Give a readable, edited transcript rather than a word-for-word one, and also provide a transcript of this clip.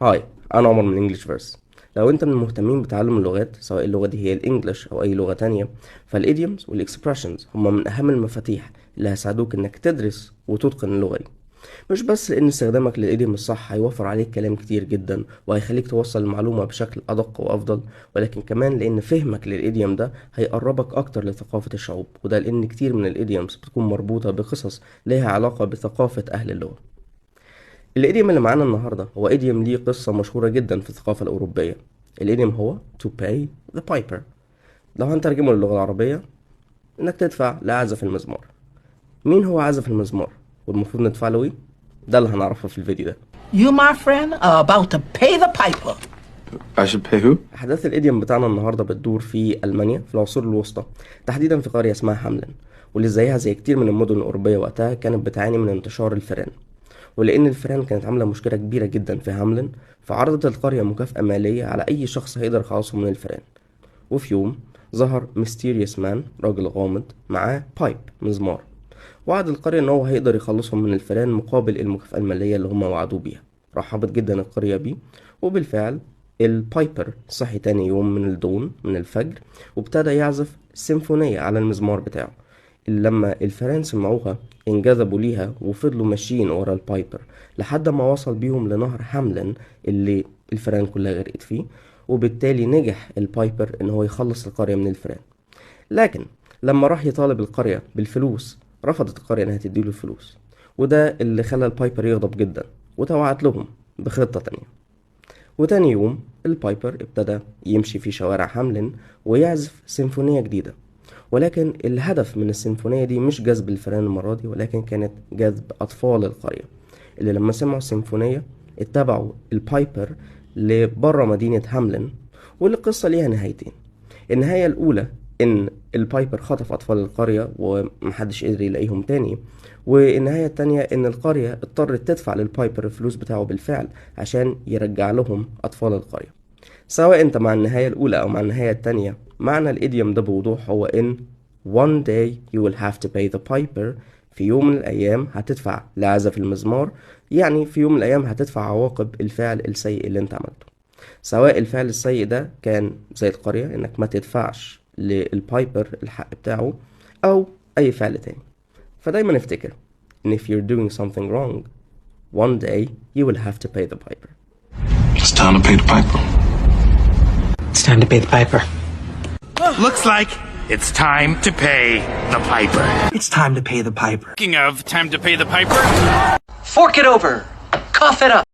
هاي، أنا عمر من انجلش فيرس. لو أنت من المهتمين بتعلم اللغات، سواء اللغة دي هي الإنجليش أو أي لغة تانية، فالإيديومز والإكسبريشنز هما من أهم المفاتيح اللي هيساعدوك إنك تدرس وتتقن اللغة دي. مش بس لأن استخدامك للإيديوم الصح هيوفر عليك كلام كتير جدا وهيخليك توصل المعلومة بشكل أدق وأفضل، ولكن كمان لأن فهمك للإيديوم ده هيقربك أكتر لثقافة الشعوب، وده لأن كتير من الإيديومز بتكون مربوطة بقصص ليها علاقة بثقافة أهل اللغة. الإيديوم اللي معانا النهاردة هو إيديوم ليه قصة مشهورة جدا في الثقافة الأوروبية. الإيديوم هو to pay the piper. لو هنترجمه للغة العربية، إنك تدفع لعازف المزمار. مين هو عازف المزمار؟ والمفروض ندفع له إيه؟ ده اللي هنعرفه في الفيديو ده. You, my friend, are about to pay the piper. I should pay who? أحداث الإيديوم بتاعنا النهاردة بتدور في ألمانيا في العصور الوسطى، تحديدا في قرية اسمها هاملن، واللي زيها زي كتير من المدن الأوروبية وقتها كانت بتعاني من انتشار الفئران. ولأن الفئران كانت عاملة مشكلة كبيرة جدا في هاملن، فعرضت القرية مكافأة مالية على أي شخص هيقدر يخلصهم من الفئران. وفي يوم ظهر ميستيريوس مان، راجل غامض معاه بايب مزمار، وعد القرية إن هو هيقدر يخلصهم من الفئران مقابل المكافأة المالية اللي هما وعدوه بيها. رحبت جدا القرية بيه، وبالفعل البايبر صحي تاني يوم من الدون من الفجر وابتدى يعزف سيمفونية على المزمار بتاعه. اللي لما الفئران سمعوها انجذبوا ليها وفضلوا ماشيين ورا البايبر لحد ما وصل بيهم لنهر هاملن اللي الفئران كلها غرقت فيه، وبالتالي نجح البايبر ان هو يخلص القرية من الفئران. لكن لما راح يطالب القرية بالفلوس، رفضت القرية انها تديله الفلوس، وده اللي خلى البايبر يغضب جدا وتوعد لهم بخطة تانية. وتاني يوم البايبر ابتدى يمشي في شوارع هاملن ويعزف سيمفونية جديدة، ولكن الهدف من السيمفونية دي مش جذب الفئران المرة دي، ولكن كانت جذب أطفال القرية اللي لما سمعوا السيمفونية اتبعوا البايبر لبره مدينة هاملن. والقصة ليها نهايتين. النهاية الأولى إن البايبر خطف أطفال القرية ومحدش قدر يلاقيهم تاني، والنهاية التانية إن القرية اضطرت تدفع للبايبر الفلوس بتاعه بالفعل عشان يرجع لهم أطفال القرية. سواء أنت مع النهاية الأولى أو مع النهاية التانية، معنى الإيديوم ده بوضوح هو إن one day you will have to pay the piper. في يوم من الأيام هتدفع لعازف المزمار، يعني في يوم من الأيام هتدفع عواقب الفعل السيء اللي أنت عملته. سواء الفعل السيء ده كان زي القرية إنك ما تدفعش للبايبر الحق بتاعه، أو أي فعل تاني. فدايما افتكر إن if you're doing something wrong, one day you will have to pay the piper. It's time to pay the piper. It's time to pay the piper. Looks like it's time to pay the piper. It's time to pay the piper. Speaking of time to pay the piper, Fork it over. Cough it up.